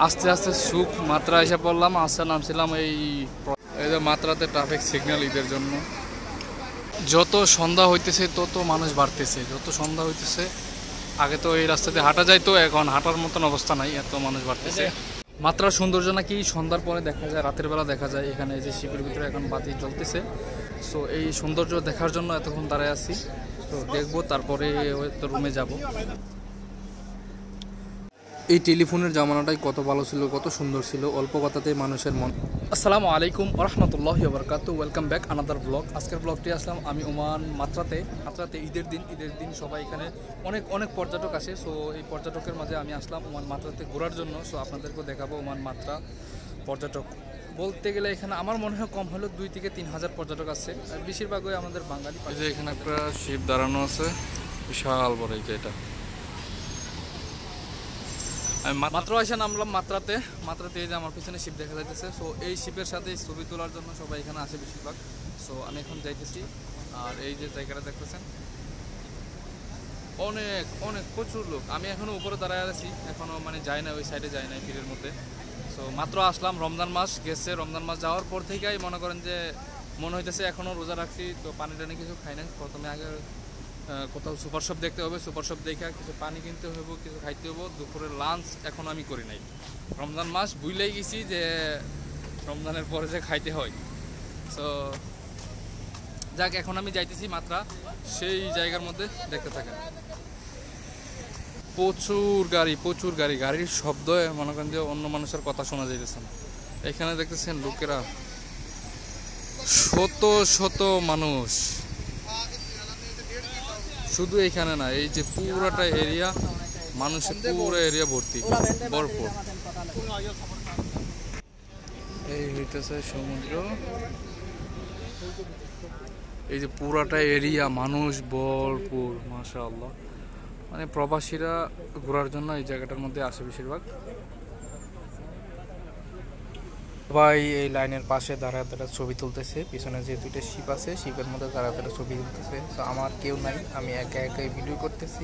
আস্তে আস্তে সুখ মাত্রা এসে পড়লাম। আস্তে নামছিলাম এই যে মাত্রাতে ট্রাফিক সিগন্যাল ঈদের জন্য। যত সন্ধ্যা হইতেছে তত মানুষ বাড়তেছে, যত সন্ধ্যা হইতেছে। আগে তো এই রাস্তাতে হাঁটা যায়, তো এখন হাঁটার মতন অবস্থা নাই, এত মানুষ বাড়তেছে। মাত্রার সৌন্দর্য নাকি সন্ধ্যার পরে দেখা যায়, রাতের বেলা দেখা যায়। এখানে যে শিবের ভিতরে এখন বাতি জ্বলতেছে, সো এই সৌন্দর্য দেখার জন্য এতক্ষণ দাঁড়ায় আছি। তো দেখবো, তারপরে হয়তো রুমে যাব। এই টেলিফোনের জামানাটাই কত ভালো ছিল, কত সুন্দর ছিল, অল্প কথাতেই মানুষের মন। আসসালামু আলাইকুম ওয়া রাহমাতুল্লাহি ওয়া বারাকাতুহু। Welcome back another blog. আজকের ব্লগটি আসলাম আমি ওমান মাত্রাতে। ঈদের দিন সবাই এখানে অনেক পর্যটক আসে। সো এই পর্যটকের মাঝে আমি আসলাম ওমান মাত্রাতে ঘোরার জন্য। সো আপনাদেরকেও দেখাবো ওমান মাত্রা। পর্যটক বলতে গেলে এখানে আমার মনে হয় কম হলেও 2 থেকে 3 হাজার পর্যটক আছে, আর বেশিরভাগই আমাদের বাঙালি। যে এখানে একটা শিব দাঁড়ানো আছে, বিশাল বড়। এই যে এটা আমি মাত্র এসে নামলাম মাত্রাতে। এই যে আমার পিছনে শিব দেখা যাইতেছে। সো এই শিবের সাথে ছবি তোলার জন্য সবাই এখানে আসে বেশিরভাগ। সো আমি এখন যাইতেছি। আর এই যে জায়গাটা দেখতেছেন, অনেক প্রচুর লোক। আমি এখনো উপরে দাঁড়ায় আছি, এখনো মানে যাই না, ওই সাইডে যাই না ভিড়ের মধ্যে। সো মাত্র আসলাম, রমজান মাস গেছে। রমজান মাস যাওয়ার পর থেকেই মনে করেন যে মনে হইতেছে এখনো রোজা রাখছি, তো পানি টানি কিছু খাই না। প্রথমে আগে কোথাও সুপার শপ দেখতে হবে, সুপার শপ দেখে কিছু পানি কিনতে হবে, কিছু খাইতে হবে। দুপুরের লাঞ্চ এখন আমি করি নাই। রমজান মাস বুঝলেই গেছি যে রমজানের পরে যে খাইতে হয়। সো যাক, এখন আমি যাইতেছি মাত্রা, সেই জায়গার মধ্যে দেখতে থাকেন। প্রচুর গাড়ি, গাড়ির শব্দ মনে করেন যে অন্য মানুষের কথা শোনা যাইতেছে না। এখানে দেখতেছেন লোকেরা, শত মানুষ। শুধু এখানে না, এই যে পুরোটা এরিয়া মানুষের, পুরো এরিয়া ভর্তি, ভরপুর। এই হইতেছে সমুদ্র। এই যে পুরাটা এরিয়া মানুষ ভরপুর, মাশাআল্লাহ। মানে প্রবাসীরা ঘোরার জন্য এই জায়গাটার মধ্যে আসে বেশিরভাগ। সবাই এই লাইনের পাশে দাঁড়া ছবি তুলতেছে। পিছনে যে 2টা শিপ আছে, শিপের মধ্যে দাঁড়া ছবি তুলতেছে। তো আমার কেউ নাই, আমি একাই ভিডিও করতেছি।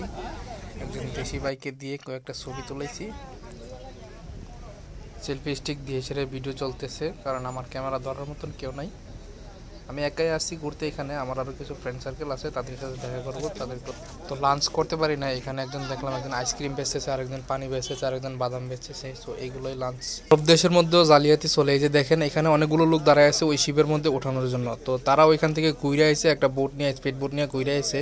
একজন দেশি বাইকে দিয়ে কয়েকটা ছবি তুলেছি। সেলফি স্টিক দিয়ে সেটা ভিডিও চলতেছে, কারণ আমার ক্যামেরা ধরার মতন কেউ নাই। আমি একাই আসছি ঘুরতে। এখানে আমার আরও কিছু ফ্রেন্ড সার্কেল আছে, তাদের সাথে দেখা করবো। তাদেরকে তো লাঞ্চ করতে পারি না। এখানে একজন দেখলাম, একজন আইসক্রিম বেচতেছে, আরেকজন পানি বেচতেছে, আরেকজন বাদাম বেচতেছে। সো এইগুলোই লাঞ্চ। সব দেশের মধ্যেও জালিয়াতি চলে। এই যে দেখেন, এখানে অনেকগুলো লোক দাঁড়ায় আছে ওই শিবের মধ্যে ওঠানোর জন্য। তো তারা ওইখান থেকে ঘুরে আসছে, একটা বোট নিয়ে, স্পিড বোট নিয়ে ঘুরে আসছে।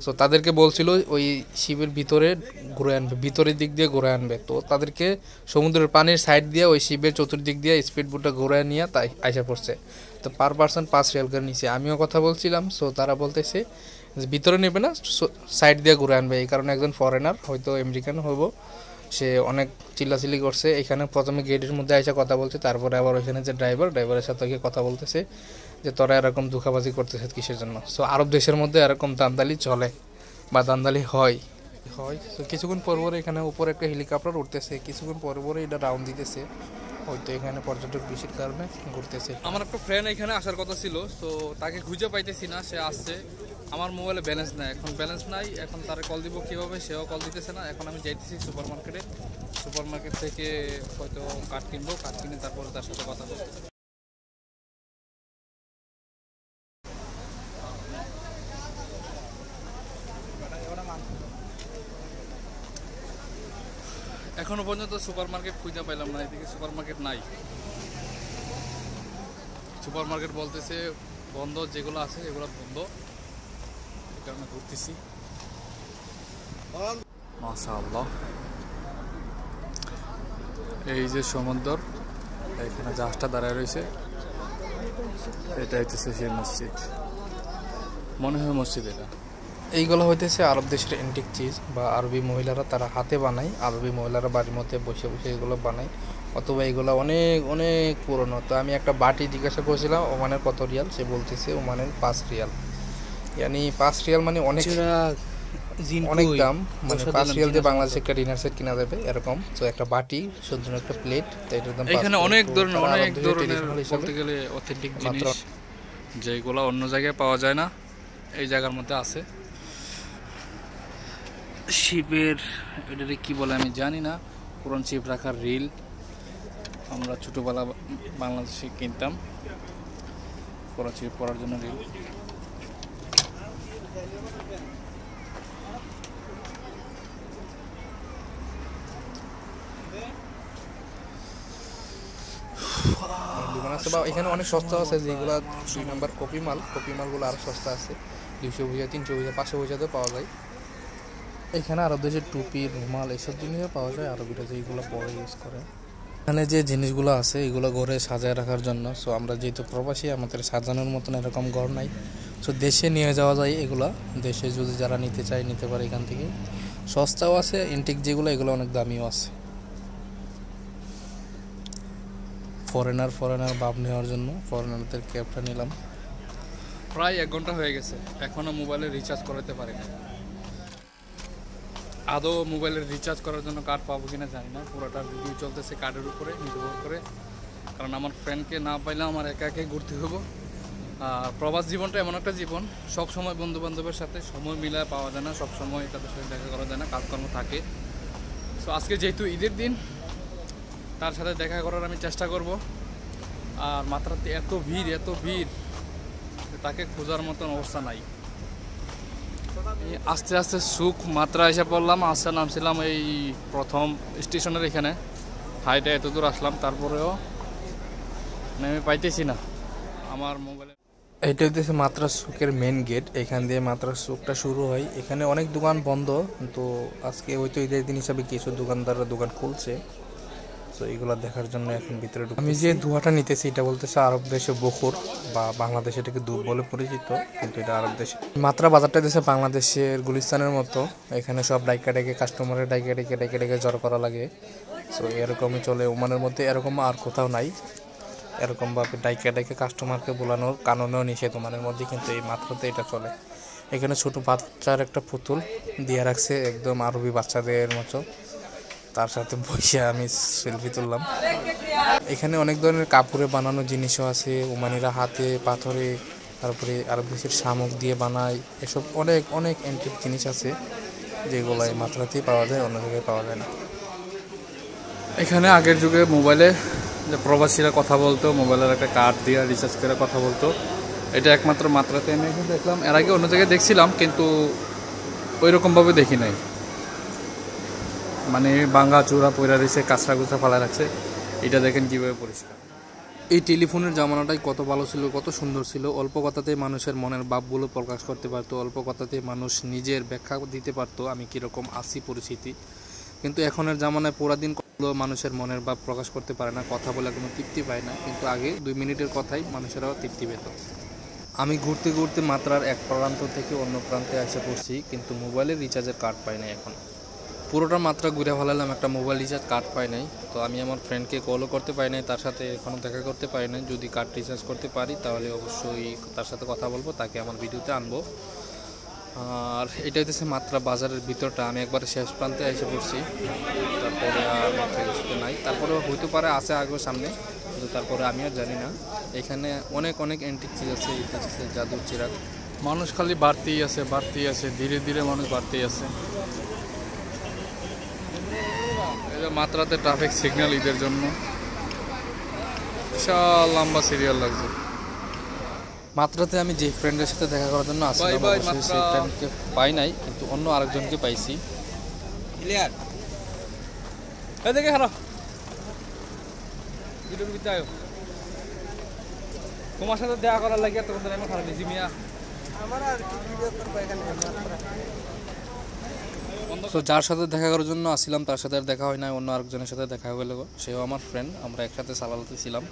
সো তাদেরকে বলছিল ওই শিবের ভিতরে ঘুরে আনবে, ভিতরের দিক দিয়ে ঘুরে আনবে। তো তাদেরকে সমুদ্রের পানির সাইড দিয়ে ওই শিবের চতুর্দিক দিয়ে স্পিড বোটটা ঘুরে নিয়ে তাই আইসা পড়ছে। তো পার পার্সন 5 রিয়াল করে নিচে। আমিও কথা বলছিলাম। সো তারা বলতেছে যে ভিতরে নেবে না, সাইড দিয়ে ঘুরে আনবে। এই কারণে একজন ফরেনার, হয়তো আমেরিকান হইব, সে অনেক চিল্লাচিল্লি করছে। এখানে প্রথমে গেটের মধ্যে এসে কথা বলছে, তারপরে আবার ওইখানে যে ড্রাইভারের সাথে কথা বলতেছে যে তোরা এরকম ধোঁকাবাজি করতেছে কিসের জন্য। সো আরব দেশের মধ্যে এরকম দান্দালি চলে বা দান্দালি হয়। তো কিছুক্ষণ পর এখানে উপরে একটা হেলিকপ্টার উঠতেছে, কিছুক্ষণ পর এটা রাউন্ড দিতেছে। হয়তো এখানে পর্যটক বেশির কারণে ঘুরতেছে। আমার একটা ফ্রেন্ড এখানে আসার কথা ছিল, তো তাকে খুঁজে পাইতেছি না। সে আসছে, আমার মোবাইলে ব্যালেন্স নাই। এখন তারা কল দিব কীভাবে, সেও কল দিতেছে না। এখন আমি যাইতেছি সুপার মার্কেট থেকে হয়তো কাঠ কিনে তারপরে তার সাথে কথা বলতে। এখনো পর্যন্ত সুপার মার্কেট খুঁজে পাইলাম না। এদিকে সুপার মার্কেট নাই। সুপার মার্কেট বলতেছে বন্ধ, যেগুলো আছে এগুলো বন্ধ। এই কারণে ঘুরতেছি। মাশাআল্লাহ, এই যে সমুদ্র, এখানে জাহাজটা দাঁড়ায় রয়েছে। এটা হইতেছে সেই মসজিদ, মনে হয় মসজিদ এটা। এইগুলো হইতেছে আরব দেশের অ্যান্টিক চিজ, বা আরবি মহিলারা তারা হাতে বানায়। আরবি মহিলারা বাড়ির মধ্যে বসে এগুলো বানায়, অথবা এগুলো অনেক পুরনো। তো আমি একটা বাটি জিজ্ঞাসা করেছিলাম ওমানের কত রিয়াল, সে বলতেছে ওমানের 5 রিয়াল। ইয়ানি 5 রিয়াল মানে অনেক দাম। মানে 5 রিয়াল দিয়ে বাংলাদেশে একটা ডিনার সেট কিনা যাবে এরকম। তো একটা বাটি, সুন্দর একটা প্লেট, তো এটার দাম। এখানে অনেক ধরনের বলতে গেলে অথেন্টিক জিনিস, যেগুলো অন্য জায়গায় পাওয়া যায় না, এই জায়গার মধ্যে আছে। শিপের এটাকে কি বলে আমি জানি না, পুরান শিপ রাখার রিল, আমরা ছোটোবেলা বাংলাদেশে কিনতাম পড়ার জন্য রিল। দোকান আছে বা এখানে অনেক সস্তা আছে, যেগুলো 2 নম্বর কপি মালগুলো আরও সস্তা আছে, 200 পয়সা 300 পয়সা 500 পয়সাতেও পাওয়া যায়। এখানে আরব দেশের টুপি রুমাল এইসব জিনিসও পাওয়া যায়, আরবিরা যেগুলো পরে ইউজ করে। এখানে যে জিনিসগুলো আছে এগুলো ঘরে সাজায় রাখার জন্য। সো আমরা যেহেতু প্রবাসী, আমাদের সাজানোর মতন এরকম ঘর নাই। সো দেশে নিয়ে যাওয়া যায় এগুলা, দেশে যদি যারা নিতে চায় নিতে পারে এখান থেকে। সস্তাও আছে, এন্টিক যেগুলো এগুলো অনেক দামিও আছে। ফরেনার ভাব নেওয়ার জন্য ফরেনারদের ক্যাবটা নিলাম। প্রায় 1 ঘন্টা হয়ে গেছে, এখনও মোবাইলে রিচার্জ করাতে পারি না। আদৌ মোবাইলের রিচার্জ করার জন্য কার্ড পাবো কিনা জানি না। পুরোটা ভিডিও চলতেছে কার্ডের উপরে নির্ভর করে, কারণ আমার ফ্রেন্ডকে না পাইলে আমার একা একাই ঘুরতে হবো। আর প্রবাস জীবনটা এমন একটা জীবন, সব সময় বন্ধু বান্ধবের সাথে সময় মিলায় পাওয়া যায় না, সব সময় তাদের সাথে দেখা করা যায় না, কাজকর্ম থাকে। সো আজকে যেহেতু ঈদের দিন, তার সাথে দেখা করার আমি চেষ্টা করব। আর মাত্রাতে এত ভিড় তাকে খোঁজার মতন অবস্থা নাই। আস্তে আস্তে সুখ মাত্রা এসে পড়লাম। আস্তে নামছিলাম এই প্রথম স্টেশনের এখানে, হাইটে এত দূর আসলাম, তারপরেও নেমে পাইতেছি না আমার মোবাইলে। এইটা হচ্ছে মাত্রা সুকের মেন গেট, এখান দিয়ে মাত্রা সুকটা শুরু হয়। এখানে অনেক দোকান বন্ধ, কিন্তু আজকে হয়তো ঈদের দিন হিসাবে কিছু দোকানদাররা দোকান খুলছে। তো এগুলো দেখার জন্য এখন ভিতরে আমি যে ধোঁয়াটা নিতেছি এটা বলতেছে আরব দেশে বখুর, বা বাংলাদেশে এটাকে দুধ বলে পরিচিত, কিন্তু এটা আরব দেশে। মাত্রা বাজারটা দিয়েছে বাংলাদেশের গুলিস্তানের মতো, এখানে সব ডাইকা কাস্টমারের ডাইকা জড়ো করা লাগে। সো এরকমই চলে ওমানের মধ্যে, এরকম আর কোথাও নাই। এরকমভাবে ডাইকা কাস্টমারকে বোলানোর কানুনেও নিষেধ ওমানের মধ্যে, কিন্তু এই মাত্রাতে এটা চলে। এখানে ছোটো বাচ্চার একটা পুতুল দিয়ে রাখছে, একদম আরবি বাচ্চাদের মতো, তার সাথে বসে আমি সেলফি তুললাম। এখানে অনেক ধরনের কাপড়ে বানানো জিনিসও আছে, ওমানিরা হাতে পাথরে, তারপরে আরব দেশের শামুক দিয়ে বানায়, এসব অনেক অ্যান্টিক জিনিস আছে, যেগুলো এই মাত্রাতেই পাওয়া যায়, অন্য জায়গায় পাওয়া যায় না। এখানে আগের যুগে মোবাইলে যে প্রবাসীরা কথা বলতো, মোবাইলের একটা কার্ড দিয়ে রিচার্জ করে কথা বলতো, এটা একমাত্র মাত্রাতে আমি এখন দেখলাম। এর আগে অন্য জায়গায় দেখছিলাম, কিন্তু ওই রকমভাবে দেখি নাই। মানে ভাঙা চূড়া পয়রা রয়েছে, কাঁচরা গুঁচরা ফালা রাখছে, এটা দেখেন কীভাবে পরিষ্কার। এই টেলিফোনের জামানাটাই কত ভালো ছিল, কত সুন্দর ছিল। অল্প কথাতেই মানুষের মনের ভাবগুলো প্রকাশ করতে পারতো, অল্প কথাতেই মানুষ নিজের ব্যাখ্যা দিতে পারতো আমি কীরকম আছি পরিস্থিতি। কিন্তু এখনের জামানায় পুরা দিন মানুষের মনের ভাব প্রকাশ করতে পারে না, কথা বলে কোনো তৃপ্তি পায় না। কিন্তু আগে 2 মিনিটের কথাই মানুষেরাও তৃপ্তি পেত। আমি ঘুরতে মাত্রার এক প্রান্ত থেকে অন্য প্রান্তে এসে পড়ছি, কিন্তু মোবাইলের রিচার্জের কার্ড পাই নাই এখন। পুরোটা মাত্রা ঘুরে ফেলালাম, একটা মোবাইল রিচার্জ কার্ড পাই নাই। তো আমি আমার ফ্রেন্ডকে কলও করতে পারি নাই, তার সাথে এখনও দেখা করতে পারি নাই। যদি কার্ড রিচার্জ করতে পারি তাহলে অবশ্যই তার সাথে কথা বলবো, তাকে আমার ভিডিওতে আনবো। আর এটা হচ্ছে মাত্রা বাজারের ভিতরটা, আমি একবারে শেষ প্রান্তে এসে পড়ছি। তারপরে আর মাত্রা কিছুতে নাই, তারপরে হইতে পারে আছে আগের সামনে, কিন্তু তারপরে আমি আর জানি না। এখানে অনেক অ্যান্টিক চিজ আছে, এটা হচ্ছে জাদুর চিরাগ। মানুষ খালি বাড়তেই আছে, ধীরে ধীরে মানুষ বাড়তেই আছে। এটা মাত্রাতে ট্রাফিক সিগন্যাল ঈদের জন্য বিশাল লম্বা সিরিয়াল লাগছে। মাত্রাতে আমি যে ফ্রেন্ডের সাথে দেখা করার জন্য আসলাম, অবশ্যই সেই ফ্রেন্ডকে পাই নাই, কিন্তু অন্য আরেকজনকে পাইছি। ক্লিয়ার এদিকে হারো, ভিডিওর ভিতরে আয়ো। তোমার সাথে দেখা করার লাগে তোমাদের আমি খারাপ নিয়েছি মিয়া, আমার আর কি ভিডিও করব এখানে। তো যার সাথে দেখা করার জন্য আসছিলাম তার সাথে আর দেখা হয় না, অন্য আরেকজনের সাথে দেখা হয়ে গেল, সেও আমার ফ্রেন্ড, আমরা একসাথে চালাতে ছিলাম।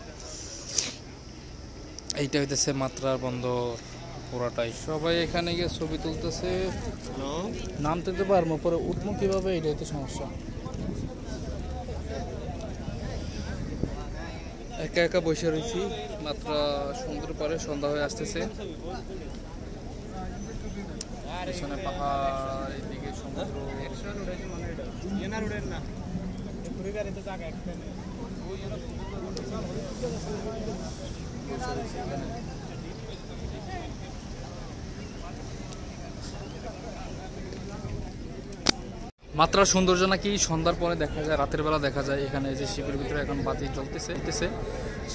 এইটা হইতেছে মাত্রার বন্দর পুরাটাই। সবাই এখানে গিয়ে ছবি তুলতেছে, নামতে তো পারবো, পরে উঠবো কীভাবে, এটাই তো সমস্যা। একা একা বসে রয়েছি, মাত্রা সুন্দর পরে সন্ধ্যা হয়ে আসতেছে। পিছনে পাহাড়, এদিকে সমুদ্র। মাত্রার সৌন্দর্য নাকি সন্ধ্যার পরে দেখা যায়, রাতের বেলা দেখা যায়। এখানে যে শিপের ভিতরে এখন বাতি জ্বলতেছে,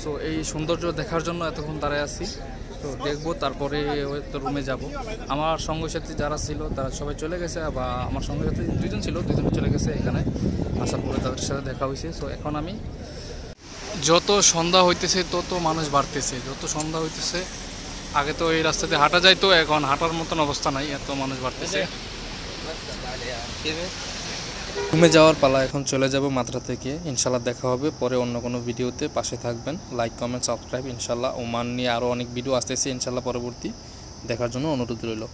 সো এই সৌন্দর্য দেখার জন্য এতক্ষণ দাঁড়ায় আছি। তো দেখবো, তারপরে তো রুমে যাব। আমার সঙ্গী সাথী যারা ছিল তারা সবাই চলে গেছে, বা আমার সঙ্গী সাথী দুজন ছিল, দুজনে চলে গেছে। এখানে আসার পরে তাদের সাথে দেখা হয়েছে। সো এখন আমি, যত সন্ধ্যা হইতেছে তত মানুষ বাড়তেছে, যত সন্ধ্যা হইতেছে। আগে তো এই রাস্তাতে হাঁটা যায়, তো এখন হাঁটার মতন অবস্থা নাই, এত মানুষ বাড়তেছে। রুমে যাওয়ার পালা, এখন চলে যাব মাত্রা থেকে। ইনশাল্লাহ দেখা হবে পরে অন্য কোনো ভিডিওতে। পাশে থাকবেন, লাইক কমেন্ট সাবস্ক্রাইব। ইনশাল্লাহ ওমান নিয়ে আরও অনেক ভিডিও আসতেছে ইনশাল্লাহ, পরবর্তী দেখার জন্য অনুরোধ রইল।